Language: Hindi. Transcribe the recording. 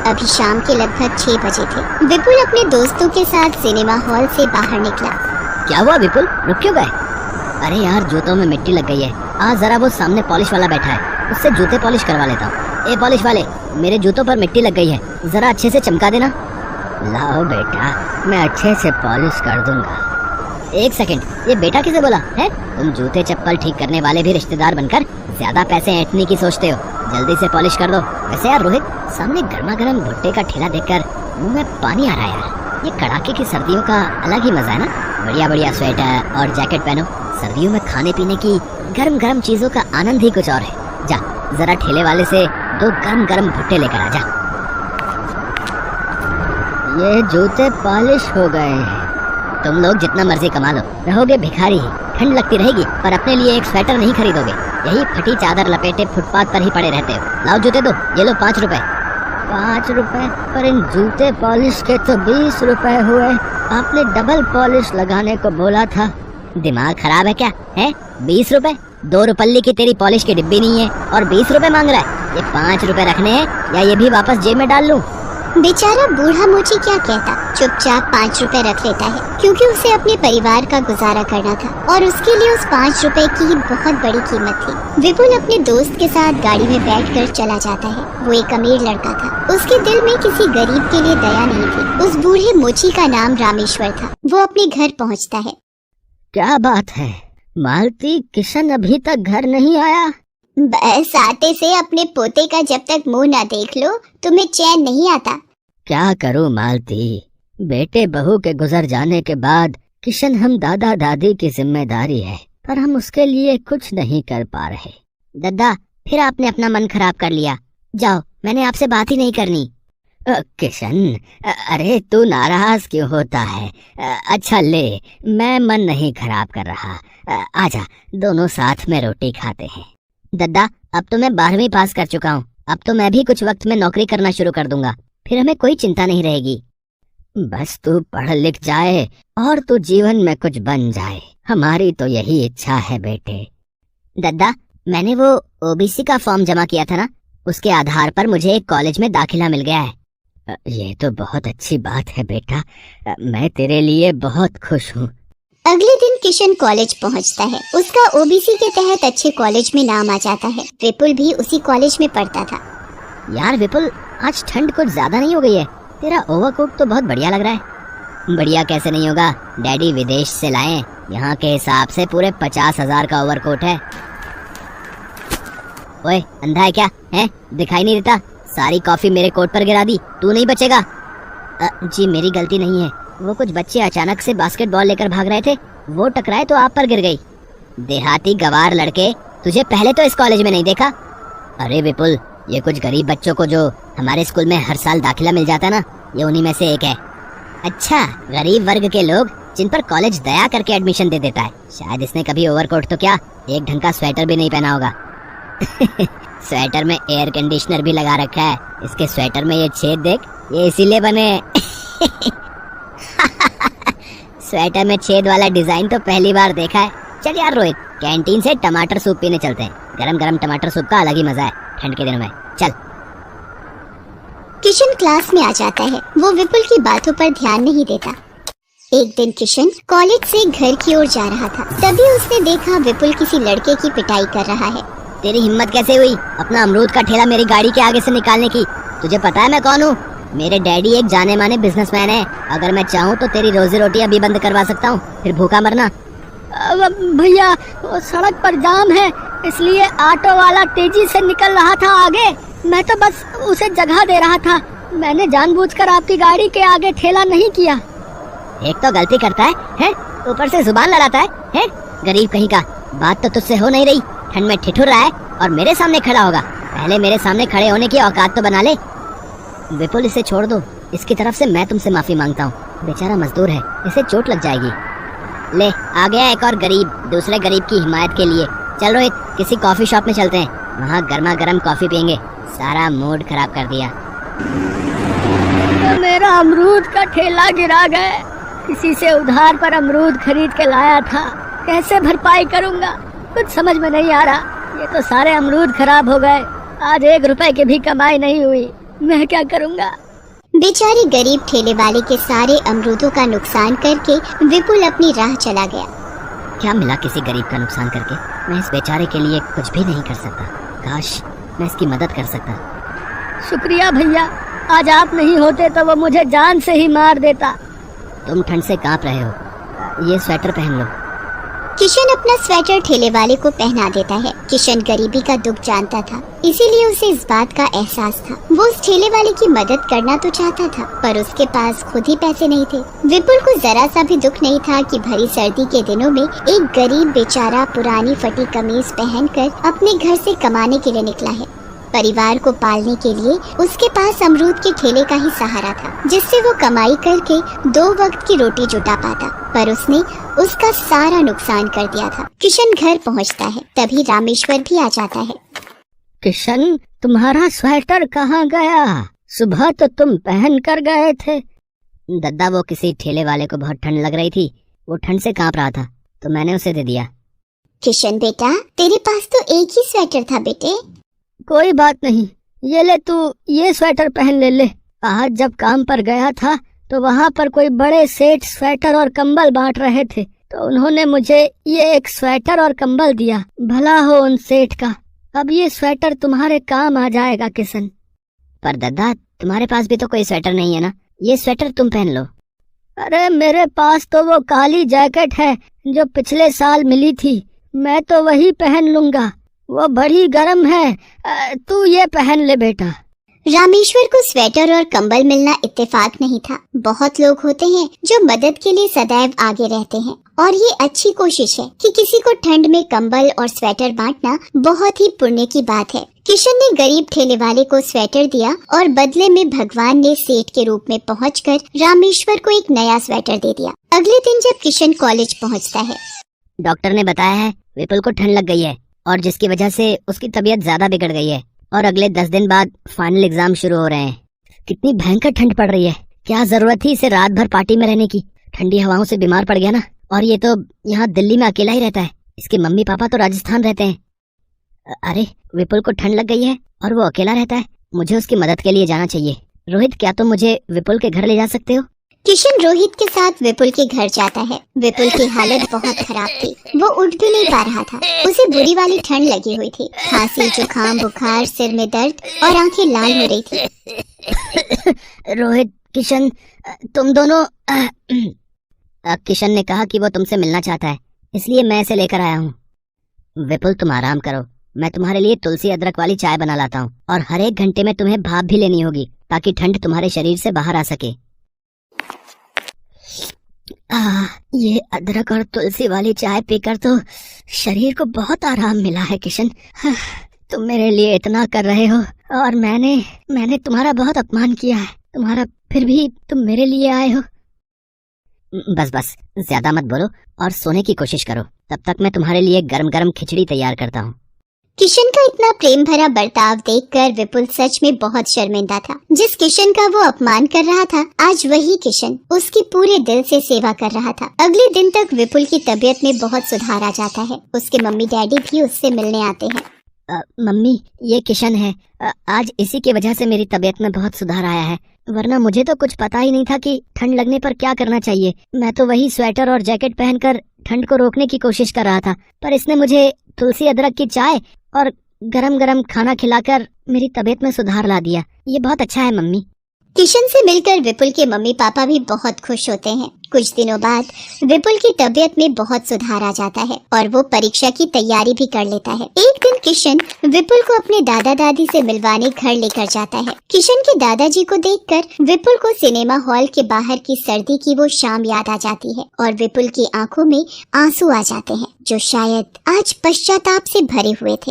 अभी शाम के लगभग 6 बजे थे। विपुल अपने दोस्तों के साथ सिनेमा हॉल से बाहर निकला। क्या हुआ विपुल, रुक क्यों गए? अरे यार, जूतों में मिट्टी लग गई है। आज जरा वो सामने पॉलिश वाला बैठा है, उससे जूते पॉलिश करवा लेता हूँ। ए पॉलिश वाले, मेरे जूतों पर मिट्टी लग गई है, जरा अच्छे से चमका देना। लाओ बेटा, मैं अच्छे से पॉलिश कर दूंगा। एक सेकंड, ये बेटा किसे बोला है? तुम जूते चप्पल ठीक करने वाले भी रिश्तेदार बनकर ज्यादा पैसे ऐंठने की सोचते हो। जल्दी से पॉलिश कर दो। वैसे यार रोहित, सामने गर्मा गर्म भुट्टे का ठेला देखकर मुंह में पानी आ रहा है यार। ये कड़ाके की सर्दियों का अलग ही मजा है ना। बढ़िया बढ़िया स्वेटर और जैकेट पहनो। सर्दियों में खाने पीने की गर्म गर्म चीजों का आनंद ही कुछ और है। जा जरा ठेले वाले से 2 गर्म गर्म भुट्टे लेकर आ जा। ये जूते पॉलिश हो गए हैं। तुम लोग जितना मर्जी कमा लो, रहोगे भिखारी ही। ठंड लगती रहेगी पर अपने लिए एक स्वेटर नहीं खरीदोगे। यही फटी चादर लपेटे फुटपाथ पर ही पड़े रहते हो। लाओ जूते दो, ये लो 5 रुपए। 5 रुपए? पर इन जूते पॉलिश के तो 20 रुपए हुए। आपने डबल पॉलिश लगाने को बोला था। दिमाग खराब है क्या है? 20 रुपए? 2 रुपल्ली की तेरी पॉलिश की डिब्बी नहीं है और 20 रुपए मांग रहा है। ये 5 रुपए रखने हैं या ये भी वापस जेब में डाल लूं? बेचारा बूढ़ा मोची क्या कहता, चुपचाप 5 रुपए रख लेता है, क्योंकि उसे अपने परिवार का गुजारा करना था और उसके लिए उस 5 रुपए की बहुत बड़ी कीमत थी। विपुल अपने दोस्त के साथ गाड़ी में बैठकर चला जाता है। वो एक अमीर लड़का था, उसके दिल में किसी गरीब के लिए दया नहीं थी। उस बूढ़े मोची का नाम रामेश्वर था। वो अपने घर पहुँचता है। क्या बात है मालती, किशन अभी तक घर नहीं आया? बस आते से अपने पोते का जब तक मुंह ना देख लो तुम्हें चैन नहीं आता। क्या करूं मालती, बेटे बहू के गुजर जाने के बाद किशन हम दादा दादी की जिम्मेदारी है, पर हम उसके लिए कुछ नहीं कर पा रहे। दादा, फिर आपने अपना मन खराब कर लिया। जाओ, मैंने आपसे बात ही नहीं करनी। किशन, अरे तू नाराज क्यों होता है? अच्छा ले, मैं मन नहीं खराब कर रहा। आजा, दोनों साथ में रोटी खाते हैं। दादा, अब तो मैं 12वीं पास कर चुका हूँ। अब तो मैं भी कुछ वक्त में नौकरी करना शुरू कर दूंगा, फिर हमें कोई चिंता नहीं रहेगी। बस तू पढ़ लिख जाए और तू जीवन में कुछ बन जाए, हमारी तो यही इच्छा है बेटे। दादा, मैंने वो ओबीसी का फॉर्म जमा किया था ना, उसके आधार पर मुझे एक कॉलेज में दाखिला मिल गया है। ये तो बहुत अच्छी बात है बेटा, मैं तेरे लिए बहुत खुश हूँ। अगले दिन किशन कॉलेज पहुंचता है। उसका ओबीसी के तहत अच्छे कॉलेज में नाम आ जाता है। विपुल भी उसी कॉलेज में पढ़ता था। यार विपुल, आज ठंड कुछ ज्यादा नहीं हो गई है? तेरा ओवरकोट तो बहुत बढ़िया लग रहा है। बढ़िया कैसे नहीं होगा, डैडी विदेश से लाए। यहाँ के हिसाब से पूरे 50,000 का ओवरकोट है। ओए, अंधा है क्या है? दिखाई नहीं देता? सारी कॉफी मेरे कोट पर गिरा दी, तू नहीं बचेगा। जी मेरी गलती नहीं है, वो कुछ बच्चे अचानक से बास्केटबॉल लेकर भाग रहे थे, वो टकराए तो आप पर गिर गई। देहाती गवार लड़के, तुझे पहले तो इस कॉलेज में नहीं देखा? अरे विपुल, ये कुछ गरीब बच्चों को जो हमारे स्कूल में हर साल दाखिला मिल जाता ना, ये उन्हीं में से एक है। अच्छा, गरीब वर्ग के लोग जिन पर कॉलेज दया करके एडमिशन दे देता है। शायद इसने कभी ओवरकोट तो क्या, एक ढंग का स्वेटर भी नहीं पहना होगा। स्वेटर में एयर कंडीशनर भी लगा रखा है। इसके स्वेटर में ये छेद देख, ये इसीलिए बने। स्वेटर में छेद वाला डिजाइन तो पहली बार देखा है। चल यार रोहित, कैंटीन से टमाटर सूप पीने चलते हैं। गरम गरम टमाटर सूप का अलग ही मजा है ठंड के दिनों में। चल। किशन क्लास में आ जाता है। वो विपुल की बातों पर ध्यान नहीं देता। एक दिन किशन कॉलेज से घर की ओर जा रहा था, तभी उसने देखा विपुल किसी लड़के की पिटाई कर रहा है। तेरी हिम्मत कैसे हुई अपना अमरूद का ठेला मेरी गाड़ी के आगे से निकालने की? तुझे पता है मैं कौन हूँ? मेरे डैडी एक जाने माने बिजनेसमैन है। अगर मैं चाहूँ तो तेरी रोजी रोटी अभी बंद करवा सकता हूँ, फिर भूखा मरना। भैया, वो सड़क पर जाम है, इसलिए ऑटो वाला तेजी से निकल रहा था आगे। मैं तो बस उसे जगह दे रहा था। मैंने जानबूझकर आपकी गाड़ी के आगे ठेला नहीं किया। एक तो गलती करता है, ऊपर से जुबान लड़ाता है? गरीब कहीं का। बात तो तुझसे हो नहीं रही। ठंड में ठिठुर रहा है और मेरे सामने खड़ा होगा। पहले मेरे सामने खड़े होने की औकात तो बना ले। विपुल, इसे छोड़ दो। इसकी तरफ से मैं तुमसे माफी मांगता हूँ। बेचारा मजदूर है, इसे चोट लग जाएगी। ले, आ गया एक और गरीब, दूसरे गरीब की हिमायत के लिए। चल रोहित, किसी कॉफी शॉप में चलते हैं, वहाँ गर्मा गर्म कॉफी पियेंगे। सारा मूड खराब कर दिया। तो मेरा अमरूद का ठेला गिरा गया। किसी से उधार पर अमरूद खरीद के लाया था, कैसे भरपाई करूँगा कुछ समझ में नहीं आ रहा। ये तो सारे अमरूद खराब हो गए। आज 1 रुपए की भी कमाई नहीं हुई। मैं क्या करूँगा? बेचारे गरीब ठेले वाले के सारे अमरूदों का नुकसान करके विपुल अपनी राह चला गया। क्या मिला किसी गरीब का नुकसान करके? मैं इस बेचारे के लिए कुछ भी नहीं कर सकता। काश मैं इसकी मदद कर सकता। शुक्रिया भैया, आज आप नहीं होते तो वो मुझे जान से ही मार देता। तुम ठंड से कांप रहे हो, ये स्वेटर पहन लो। किशन अपना स्वेटर ठेले वाले को पहना देता है। किशन गरीबी का दुख जानता था, इसीलिए उसे इस बात का एहसास था। वो उस ठेले वाले की मदद करना तो चाहता था, पर उसके पास खुद ही पैसे नहीं थे। विपुल को जरा सा भी दुख नहीं था कि भरी सर्दी के दिनों में एक गरीब बेचारा पुरानी फटी कमीज पहनकर अपने घर से कमाने के लिए निकला है। परिवार को पालने के लिए उसके पास अमरूद के ठेले का ही सहारा था, जिससे वो कमाई करके 2 वक्त की रोटी जुटा पाता। पर उसने उसका सारा नुकसान कर दिया था। किशन घर पहुंचता है, तभी रामेश्वर भी आ जाता है। किशन, तुम्हारा स्वेटर कहाँ गया? सुबह तो तुम पहन कर गए थे। दद्दा, वो किसी ठेले वाले को बहुत ठंड लग रही थी, वो ठंड से कांप रहा था तो मैंने उसे दे दिया। किशन बेटा, तेरे पास तो एक ही स्वेटर था बेटे। कोई बात नहीं, ये ले, तू ये स्वेटर पहन ले। आज जब काम पर गया था तो वहाँ पर कोई बड़े सेठ स्वेटर और कंबल बांट रहे थे, तो उन्होंने मुझे ये एक स्वेटर और कंबल दिया। भला हो उन सेठ का। अब ये स्वेटर तुम्हारे काम आ जाएगा किशन। पर दद्दा, तुम्हारे पास भी तो कोई स्वेटर नहीं है ना, ये स्वेटर तुम पहन लो। अरे मेरे पास तो वो काली जैकेट है जो पिछले साल मिली थी, मैं तो वही पहन लूंगा। वो बड़ी गर्म है, तू ये पहन ले बेटा। रामेश्वर को स्वेटर और कंबल मिलना इत्तेफाक नहीं था। बहुत लोग होते हैं जो मदद के लिए सदैव आगे रहते हैं, और ये अच्छी कोशिश है कि किसी को ठंड में कंबल और स्वेटर बांटना बहुत ही पुण्य की बात है। किशन ने गरीब ठेले वाले को स्वेटर दिया और बदले में भगवान ने सेठ के रूप में पहुंचकर रामेश्वर को एक नया स्वेटर दे दिया। अगले दिन जब किशन कॉलेज पहुंचता है, डॉक्टर ने बताया है विपुल को ठंड लग गई है, और जिसकी वजह से उसकी तबीयत ज्यादा बिगड़ गई है, और अगले 10 दिन बाद फाइनल एग्जाम शुरू हो रहे हैं। कितनी भयंकर ठंड पड़ रही है, क्या जरूरत थी इसे रात भर पार्टी में रहने की। ठंडी हवाओं से बीमार पड़ गया ना, और ये तो यहाँ दिल्ली में अकेला ही रहता है। इसके मम्मी पापा तो राजस्थान रहते हैं। अरे, विपुल को ठंड लग गई है और वो अकेला रहता है, मुझे उसकी मदद के लिए जाना चाहिए। रोहित, क्या तुम मुझे विपुल के घर ले जा सकते हो? किशन रोहित के साथ विपुल के घर जाता है। विपुल की हालत बहुत खराब थी, वो उठ भी नहीं पा रहा था। उसे बुरी वाली ठंड लगी हुई थी, खांसी, जुकाम, बुखार, सिर में दर्द और आंखें लाल हो रही थी। रोहित, किशन, तुम दोनों किशन ने कहा कि वो तुमसे मिलना चाहता है, इसलिए मैं इसे लेकर आया हूँ। विपुल, तुम आराम करो, मैं तुम्हारे लिए तुलसी अदरक वाली चाय बना लाता हूँ, और हर 1 घंटे में तुम्हें भाप भी लेनी होगी ताकि ठंड तुम्हारे शरीर से बाहर आ सके। ये अदरक और तुलसी वाली चाय पीकर तो शरीर को बहुत आराम मिला है किशन। तुम मेरे लिए इतना कर रहे हो और मैंने तुम्हारा बहुत अपमान किया है तुम्हारा, फिर भी तुम मेरे लिए आए हो। बस ज्यादा मत बोलो और सोने की कोशिश करो, तब तक मैं तुम्हारे लिए गरम गरम खिचड़ी तैयार करता हूँ। किशन का इतना प्रेम भरा बर्ताव देखकर विपुल सच में बहुत शर्मिंदा था। जिस किशन का वो अपमान कर रहा था, आज वही किशन उसकी पूरे दिल से सेवा कर रहा था। अगले दिन तक विपुल की तबीयत में बहुत सुधार आ जाता है। उसके मम्मी डैडी भी उससे मिलने आते हैं। मम्मी, ये किशन है। आज इसी की वजह से मेरी तबीयत में बहुत सुधार आया है, वरना मुझे तो कुछ पता ही नहीं था कि ठंड लगने पर क्या करना चाहिए। मैं तो वही स्वेटर और जैकेट पहनकर ठंड को रोकने की कोशिश कर रहा था, पर इसने मुझे तुलसी अदरक की चाय और गरम गरम खाना खिलाकर मेरी तबीयत में सुधार ला दिया। ये बहुत अच्छा है मम्मी। किशन से मिलकर विपुल के मम्मी पापा भी बहुत खुश होते हैं। कुछ दिनों बाद विपुल की तबीयत में बहुत सुधार आ जाता है और वो परीक्षा की तैयारी भी कर लेता है। एक दिन किशन विपुल को अपने दादा दादी से मिलवाने घर लेकर जाता है। किशन के दादाजी को देखकर विपुल को सिनेमा हॉल के बाहर की सर्दी की वो शाम याद आ जाती है और विपुल की आंखों में आंसू आ जाते हैं, जो शायद आज पश्चाताप से भरे हुए थे।